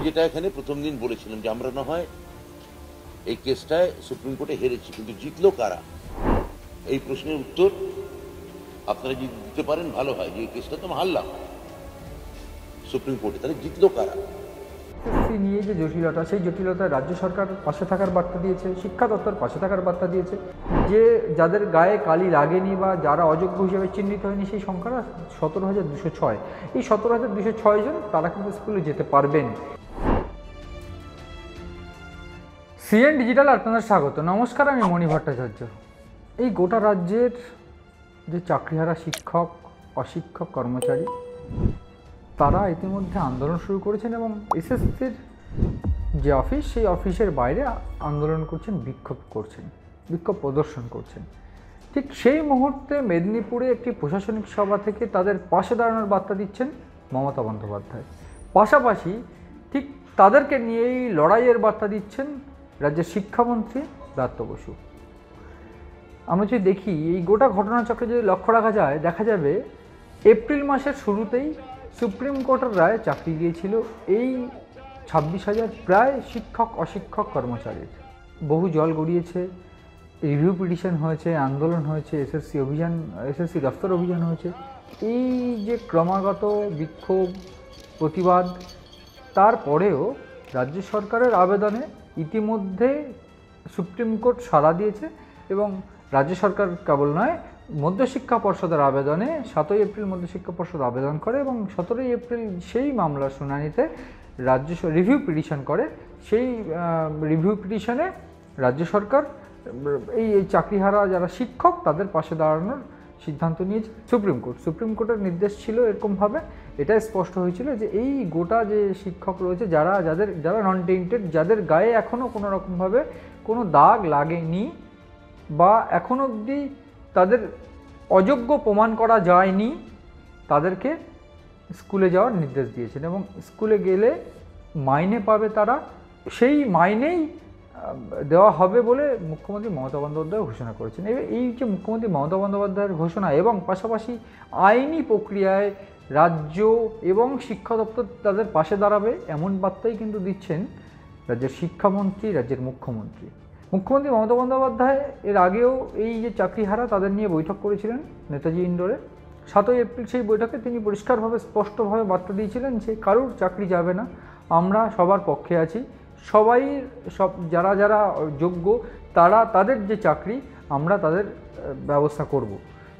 যেটা এখানে প্রথম দিন বলেছিলাম যে আমরা না হয় এই কেসটায় সুপ্রিম কোর্টে হেরেছি, কিন্তু জিতলো কারা? এই প্রশ্নের উত্তর আপনারা যদি দিতে পারেন ভালো হয়, যে এই কেসটা তো হারলাম সুপ্রিম কোর্টে, তাহলে জিতলো কারা? এসএসসি নিয়ে যে জটিলতা, সেই জটিলতায় রাজ্য সরকার পাশে থাকার বার্তা দিয়েছে, শিক্ষা দপ্তর পাশে থাকার বার্তা দিয়েছে। যে যাদের গায়ে কালি লাগেনি বা যারা অযোগ্য হিসেবে চিহ্নিত হয়নি, সেই সংখ্যাটা 17,206। এই 17,206 জন তারা কিন্তু স্কুলে যেতে পারবেন। সিএন ডিজিটাল আপনাদের স্বাগত। নমস্কার, আমি মণি ভট্টাচার্য। এই গোটা রাজ্যের যে চাকরিহারা শিক্ষক, অশিক্ষক, কর্মচারী, তারা ইতিমধ্যে আন্দোলন শুরু করেছেন এবং এসএসসির যে অফিস, সেই অফিসের বাইরে আন্দোলন করছেন, বিক্ষোভ প্রদর্শন করছেন। ঠিক সেই মুহূর্তে মেদিনীপুরে একটি প্রশাসনিক সভা থেকে তাদের পাশে দাঁড়ানোর বার্তা দিচ্ছেন মমতা বন্দ্যোপাধ্যায়। পাশাপাশি ঠিক তাদেরকে নিয়েই লড়াইয়ের বার্তা দিচ্ছেন রাজ্যের শিক্ষামন্ত্রী ব্রাত্য বসু। আমরা যদি দেখি এই গোটা ঘটনাচক্রে যদি লক্ষ্য রাখা যায়, দেখা যাবে এপ্রিল মাসের শুরুতেই সুপ্রিম কোর্টের রায় চাকরি গিয়েছিল এই 26,000 প্রায় শিক্ষক, অশিক্ষক, কর্মচারীর। বহু জল গড়িয়েছে, রিভিউ পিটিশন হয়েছে, আন্দোলন হয়েছে, এসএসসি দফতর অভিযান হয়েছে। এই যে ক্রমাগত বিক্ষোভ, প্রতিবাদ, তারপরেও রাজ্য সরকারের আবেদনে ইতিমধ্যে সুপ্রিম কোর্ট সাড়া দিয়েছে এবং রাজ্য সরকার কেবল নয়, মধ্যশিক্ষা পর্ষদের আবেদনে 7ই এপ্রিল মধ্যশিক্ষা পর্ষদ আবেদন করে এবং 17ই এপ্রিল সেই মামলার শুনানিতে রাজ্য রিভিউ পিটিশন করে। সেই রিভিউ পিটিশনে রাজ্য সরকার এই চাকরিহারা যারা শিক্ষক, তাদের পাশে দাঁড়ানোর সিদ্ধান্ত নিয়েছে সুপ্রিম কোর্টের নির্দেশ ছিল এরকমভাবে। এটাই স্পষ্ট হয়েছিল যে এই গোটা যে শিক্ষক রয়েছে, যারা নন টেন্টেড, যাদের গায়ে এখনও কোনো রকমভাবে কোনো দাগ লাগেনি বা এখনও অবধি তাদের অযোগ্য প্রমাণ করা যায়নি, তাদেরকে স্কুলে যাওয়ার নির্দেশ দিয়েছেন এবং স্কুলে গেলে মাইনে পাবে তারা। সেই মাইনেই দেওয়া হবে বলে মুখ্যমন্ত্রী মমতা বন্দ্যোপাধ্যায় ঘোষণা করেছেন। এই যে মুখ্যমন্ত্রী মমতা বন্দ্যোপাধ্যায়ের ঘোষণা এবং পাশাপাশি আইনি প্রক্রিয়ায় রাজ্য এবং শিক্ষা দপ্তর তাদের পাশে দাঁড়াবে, এমন বার্তাই কিন্তু দিচ্ছেন রাজ্যের শিক্ষামন্ত্রী, রাজ্যের মুখ্যমন্ত্রী মমতা বন্দ্যোপাধ্যায়। এর আগেও এই যে চাকরিহারা, তাদের নিয়ে বৈঠক করেছিলেন নেতাজি ইন্ডোরে। 7ই এপ্রিল সেই বৈঠকে তিনি পরিষ্কারভাবে, স্পষ্টভাবে বার্তা দিয়েছিলেন যে কারুর চাকরি যাবে না, আমরা সবার পক্ষে আছি, যারা যারা যোগ্য তাদের যে চাকরি, আমরা তাদের ব্যবস্থা করব।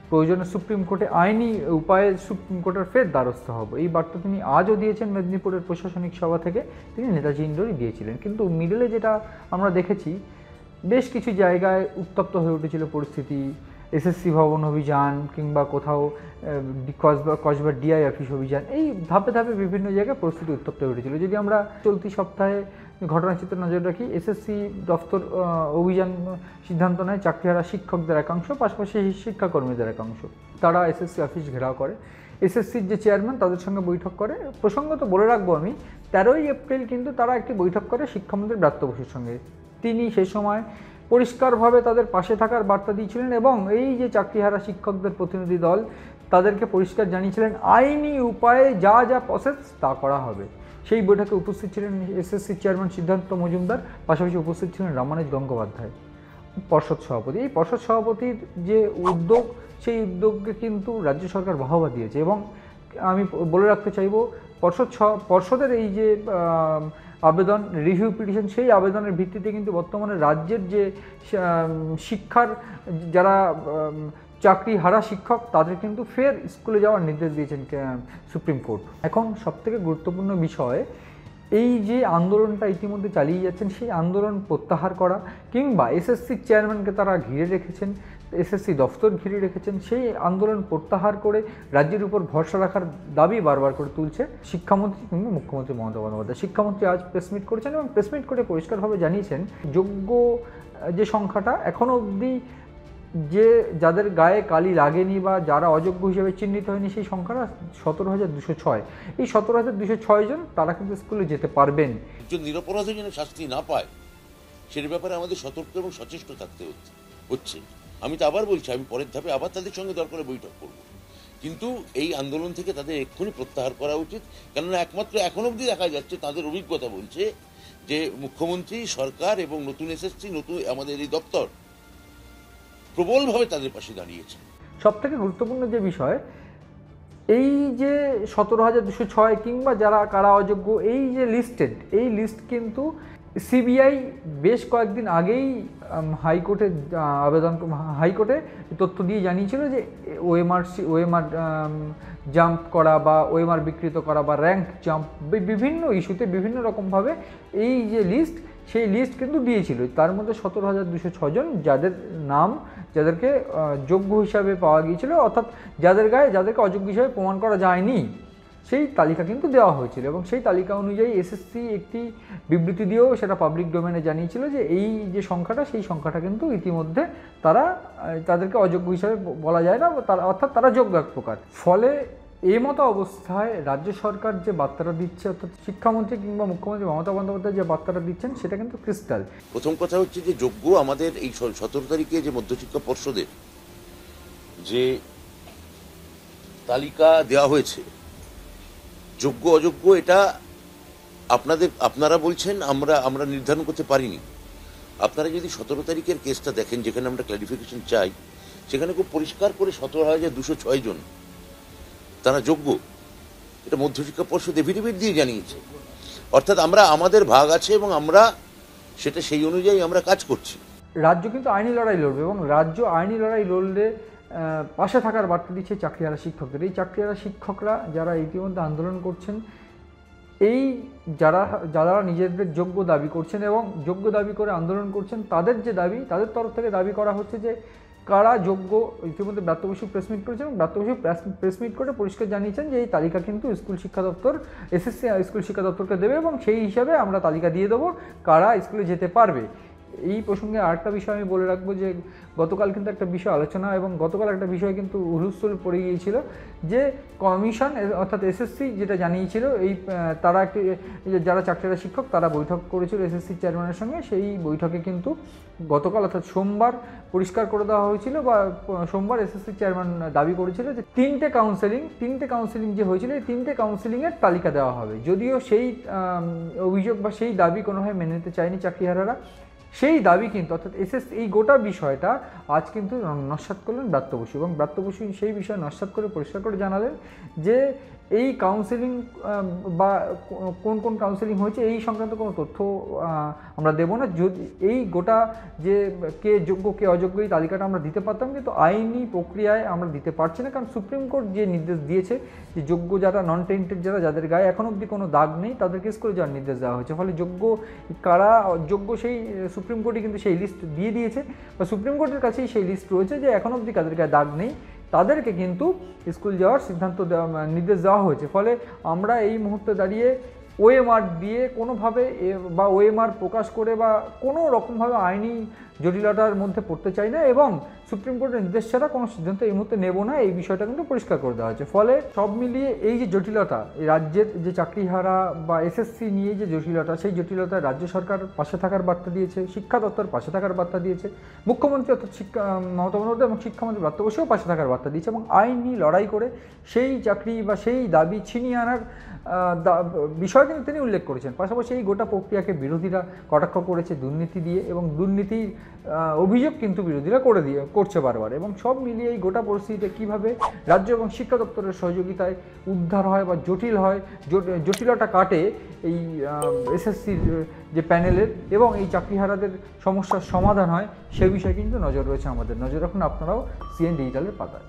প্রয়োজনে সুপ্রিম কোর্টে আইনি উপায়ে সুপ্রিম কোর্টের ফের দ্বারস্থ হব। এই বার্তা তিনি আজও দিয়েছেন মেদিনীপুরের প্রশাসনিক সভা থেকে, তিনি নেতাজি ইন্ডোরই দিয়েছিলেন। কিন্তু মিডলে যেটা আমরা দেখেছি, বেশ কিছু জায়গায় উত্তপ্ত হয়ে উঠেছিল পরিস্থিতি। এসএসসি ভবন অভিযান কিংবা কোথাও কসবা ডিআই অফিস অভিযান, এই ধাপে ধাপে বিভিন্ন জায়গায় পরিস্থিতি উত্তপ্ত হয়ে উঠেছিল। যদি আমরা চলতি সপ্তাহে ঘটনাচিত্রে নজর রাখি, এসএসসি দফতর অভিযান সিদ্ধান্ত নেয় চাকরিহারা শিক্ষকদের একাংশ, পাশাপাশি শিক্ষাকর্মীদের একাংশ। তারা এসএসসি অফিস ঘেরাও করে, এসএসসির যে চেয়ারম্যান তাদের সঙ্গে বৈঠক করে। প্রসঙ্গত বলে রাখবো আমি, 13ই এপ্রিল কিন্তু তারা একটি বৈঠক করে শিক্ষামন্ত্রী ব্রাত্য বসুর সঙ্গে। তিনি সে সময় পরিষ্কারভাবে তাদের পাশে থাকার বার্তা দিয়েছিলেন এবং এই যে চাকরিহারা শিক্ষকদের প্রতিনিধি দল, তাদেরকে পরিষ্কার জানিয়েছিলেন আইনি উপায়ে যা যা প্রসেস তা করা হবে। সেই বৈঠকে উপস্থিত ছিলেন এসএসসি চেয়ারম্যান সিদ্ধার্থ মজুমদার, পাশাপাশি উপস্থিত ছিলেন রামানুজ গঙ্গোপাধ্যায়, পর্ষদ সভাপতি। এই পর্ষদ সভাপতির যে উদ্যোগ, সেই উদ্যোগকে কিন্তু রাজ্য সরকার বাহবা দিয়েছে এবং আমি বলে রাখতে চাইব, পর্ষদের এই যে আবেদন, রিভিউ পিটিশন, সেই আবেদনের ভিত্তিতে কিন্তু বর্তমানে রাজ্যের যে শিক্ষার যারা চাকরিহারা শিক্ষক, তাদের কিন্তু ফের স্কুলে যাওয়ার নির্দেশ দিয়েছেন সুপ্রিম কোর্ট। এখন সবথেকে গুরুত্বপূর্ণ বিষয়, এই যে আন্দোলনটা ইতিমধ্যে চালিয়ে যাচ্ছেন, সেই আন্দোলন প্রত্যাহার করা কিংবা এসএসসি চেয়ারম্যানকে তারা ঘিরে রেখেছেন, এসএসসি দফতর ঘিরে রেখেছেন, সেই আন্দোলন প্রত্যাহার করে রাজ্যের উপর ভরসা রাখার দাবি বারবার করে তুলছে শিক্ষামন্ত্রী কিংবা মুখ্যমন্ত্রী মমতা বন্দ্যোপাধ্যায়। শিক্ষামন্ত্রী আজ প্রেসমিট করেছেন এবং প্রেসমিট করে পরিষ্কারভাবে জানিয়েছেন, যোগ্য যে সংখ্যাটা এখনও অবধি যে যাদের গায়ে কালি লাগেনি বা যারা অযোগ্য হিসেবে চিহ্নিত হয়নি, সেই সংখ্যাটা 17,206। এই 17,206 জন তারা কিন্তু স্কুলে যেতে পারবেন। একজন নিরপরাধী যেন শাস্তি না পায়, সের ব্যাপারে আমাদের সতর্ক এবং সচেষ্ট থাকতে হচ্ছে। আমি তো আবার বলছি, আমি পরের ধাপে আবার তাদের সঙ্গে দরকারে বৈঠক করব। কিন্তু এই আন্দোলন থেকে তাদের এক্ষুনি প্রত্যাহার করা উচিত, কেননা একমাত্র এখন অবধি দেখা যাচ্ছে তাদের অভিজ্ঞতা বলছে যে মুখ্যমন্ত্রী, সরকার এবং নতুন এসএসসি, নতুন আমাদের এই দপ্তর প্রবলভাবে তাদের পাশে দাঁড়িয়েছে। সব থেকে গুরুত্বপূর্ণ যে বিষয়, এই যে 17,206 কিংবা যারা কারা অযোগ্য, এই যে লিস্টেড, এই লিস্ট কিন্তু সিবিআই বেশ কয়েকদিন আগেই হাইকোর্টে তথ্য দিয়ে জানিয়েছিল যে ওএমআর জাম্প করা বা ওএমআর বিকৃত করা বা র্যাঙ্ক জাম্প, বিভিন্ন ইস্যুতে বিভিন্ন রকমভাবে এই যে লিস্ট, সেই লিস্ট কিন্তু দিয়েছিল। তার মধ্যে 17,206 জন যাদের নাম, যাদেরকে যোগ্য হিসাবে পাওয়া গিয়েছিল, অর্থাৎ যাদেরকে অযোগ্য হিসাবে প্রমাণ করা যায়নি, সেই তালিকা কিন্তু দেওয়া হয়েছিল। এবং সেই তালিকা অনুযায়ী এসএসসি একটি বিবৃতি দিয়েও সেটা পাবলিক ডোমেনে জানিয়েছিল যে এই যে সংখ্যাটা, সেই সংখ্যাটা কিন্তু ইতিমধ্যে তাদেরকে অযোগ্য হিসাবে বলা যায় না, অর্থাৎ তারা যোগ্য এক প্রকার। ফলে এই মতো অবস্থায় রাজ্য সরকার যে বার্তাটা দিচ্ছে, অর্থাৎ শিক্ষামন্ত্রী কিংবা মুখ্যমন্ত্রী মমতা বন্দ্যোপাধ্যায় যে বার্তাটা দিচ্ছেন, সেটা কিন্তু ক্রিস্টাল। প্রথম কথা হচ্ছে যে যোগ্য আমাদের এই 17 তারিখে যে মধ্যশিক্ষা পর্ষদের যে তালিকা দেওয়া হয়েছে, যোগ্য অযোগ্য এটা আপনারা বলছেন, আমরা নির্ধারণ করতে পারিনি। আপনারা যদি 17 তারিখের কেসটা দেখেন, যেখানে আমরা ক্লারিফিকেশন চাই, সেখানে খুব পরিষ্কার করে 17,206 জন তারা যোগ্য, এটা মধ্যশিক্ষা পর্ষদ এফিডেভিট দিয়ে জানিয়েছে। অর্থাৎ আমাদের ভাগ আছে এবং আমরা সেটা সেই অনুযায়ী আমরা কাজ করছি। রাজ্য কিন্তু আইনি লড়াই লড়বে এবং রাজ্য আইনি লড়াই লড়লে পাশে থাকার বার্তা দিচ্ছে চাকরিহারা শিক্ষকদের। এই চাকরিহারা শিক্ষকরা যারা ইতিমধ্যে আন্দোলন করছেন, এই যারা নিজেদের যোগ্য দাবি করছেন এবং যোগ্য দাবি করে আন্দোলন করছেন, তাদের যে দাবি, তাদের তরফ থেকে দাবি করা হচ্ছে যে কারা যোগ্য। ইতিমধ্যে ব্রাত্য বসু প্রেসমিট করেছেন এবং ব্রাত্য বসু প্রেসমিট করে পরিষ্কার জানিয়েছেন যে এই তালিকা কিন্তু স্কুল শিক্ষা দপ্তর, এসএসসি স্কুল শিক্ষা দপ্তরকে দেবে এবং সেই হিসাবে আমরা তালিকা দিয়ে দেবো কারা স্কুলে যেতে পারবে। এই প্রসঙ্গে আরেকটা বিষয় আমি বলে রাখবো যে গতকাল কিন্তু একটা বিষয় আলোচনা এবং গতকাল একটা বিষয় কিন্তু হুলস্থুল পড়ে গিয়েছিল যে কমিশন, অর্থাৎ এসএসসি যেটা জানিয়েছিল, তারা একটি যারা চাকরিহারা শিক্ষক তারা বৈঠক করেছিল এসএসসি চেয়ারম্যানের সঙ্গে। সেই বৈঠকে কিন্তু গতকাল অর্থাৎ সোমবার পরিষ্কার করে দেওয়া হয়েছিল, বা সোমবার এসএসসি চেয়ারম্যান দাবি করেছিল যে তিনটে কাউন্সেলিং যে হয়েছিল, এই তিনটে কাউন্সেলিংয়ের তালিকা দেওয়া হবে। যদিও সেই অভিযোগ বা সেই দাবি কোনোভাবে মেনে নিতে চায়নি চাকরিহারারা, সেই দাবি কিন্তু, অর্থাৎ এই গোটা বিষয়টা আজ কিন্তু নস্যাৎ করলেন ব্রাত্য বসু এবং ব্রাত্য বসু সেই বিষয়ে নস্যাৎ করে পরিষ্কার করে জানালেন যে এই কাউন্সেলিং বা কোন কাউন্সেলিং হয়েছে এই সংক্রান্ত কোনো তথ্য আমরা দেব না। যদি এই গোটা যে কে যোগ্য কে অযোগ্য এই তালিকাটা আমরা দিতে পারতাম, কিন্তু আইনি প্রক্রিয়ায় আমরা দিতে পারছি না, কারণ সুপ্রিম কোর্ট যে নির্দেশ দিয়েছে যে যোগ্য যারা, নন টেন্টেড যাদের গায়ে এখন অবধি কোনো দাগ নেই, তাদেরকে স্কুলে যাওয়ার নির্দেশ দেওয়া হয়েছে। ফলে যোগ্য কারা অযোগ্য সেই সুপ্রিম কোর্টই কিন্তু সেই লিস্ট দিয়ে দিয়েছে, বা সুপ্রিম কোর্টের কাছেই সেই লিস্ট রয়েছে যে এখন অবধি কাদের গায়ে দাগ নেই, তাদেরকে কিন্তু স্কুল যাওয়ার নির্দেশ দেওয়া হয়েছে। ফলে আমরা এই মুহূর্তে দাঁড়িয়ে ওএমআর দিয়ে কোনোভাবে বা ওএমআর প্রকাশ করে বা কোনো রকমভাবে আইনি জটিলতার মধ্যে পড়তে চাই না এবং সুপ্রিম কোর্টের নির্দেশ ছাড়া কোনো সিদ্ধান্ত এই মুহূর্তে নেব না, এই বিষয়টা কিন্তু পরিষ্কার করে দেওয়া হয়েছে। ফলে সব মিলিয়ে এই যে জটিলতা, এই রাজ্যের যে চাকরিহারা বা এসএসসি নিয়ে যে জটিলতা, সেই জটিলতায় রাজ্য সরকার পাশে থাকার বার্তা দিয়েছে, শিক্ষা দপ্তর পাশে থাকার বার্তা দিয়েছে, মুখ্যমন্ত্রী অর্থাৎ মমতা বন্দ্যোপাধ্যায় এবং শিক্ষামন্ত্রী ব্রাত্য বসুও পাশে থাকার বার্তা দিয়েছে এবং আইনি লড়াই করে সেই চাকরি বা সেই দাবি ছিনিয়ে আনার বিষয় কিন্তু তিনি উল্লেখ করেছেন। পাশাপাশি এই গোটা প্রক্রিয়াকে বিরোধীরা কটাক্ষ করেছে দুর্নীতি দিয়ে এবং দুর্নীতির অভিযোগ কিন্তু বিরোধীরা করছে বারবার। এবং সব মিলিয়ে এই গোটা পরিস্থিতিতে কীভাবে রাজ্য এবং শিক্ষা দপ্তরের সহযোগিতায় উদ্ধার হয় বা জটিলতা কাটে এই এসএসসির যে প্যানেলের এবং এই চাকরিহারাদের সমস্যার সমাধান হয়, সে বিষয়ে কিন্তু নজর রয়েছে আমাদের। নজর রাখুন আপনারাও সিএন ডিজিটালের পাতায়।